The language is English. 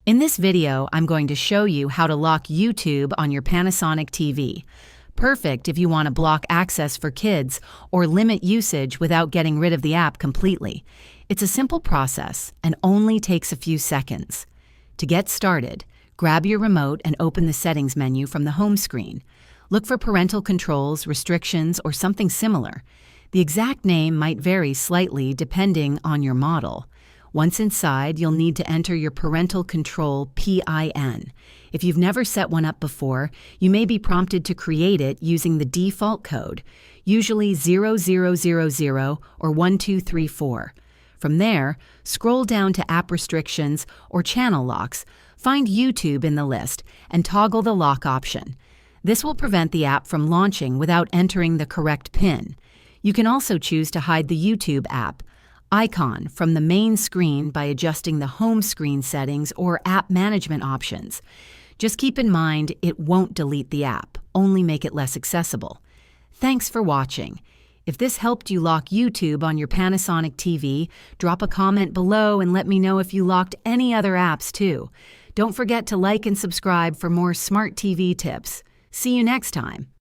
In this video, I'm going to show you how to lock YouTube on your Panasonic TV. Perfect if you want to block access for kids or limit usage without getting rid of the app completely. It's a simple process and only takes a few seconds. To get started, grab your remote and open the settings menu from the home screen. Look for parental controls, restrictions, or something similar. The exact name might vary slightly depending on your model. Once inside, you'll need to enter your parental control PIN. If you've never set one up before, you may be prompted to create it using the default code, usually 0000 or 1234. From there, scroll down to App Restrictions or Channel Locks, find YouTube in the list, and toggle the lock option. This will prevent the app from launching without entering the correct PIN. You can also choose to hide the YouTube app icon from the main screen by adjusting the home screen settings or app management options. Just keep in mind it won't delete the app, only make it less accessible. Thanks for watching. If this helped you lock YouTube on your Panasonic TV, drop a comment below and let me know if you locked any other apps too. Don't forget to like and subscribe for more smart TV tips. See you next time.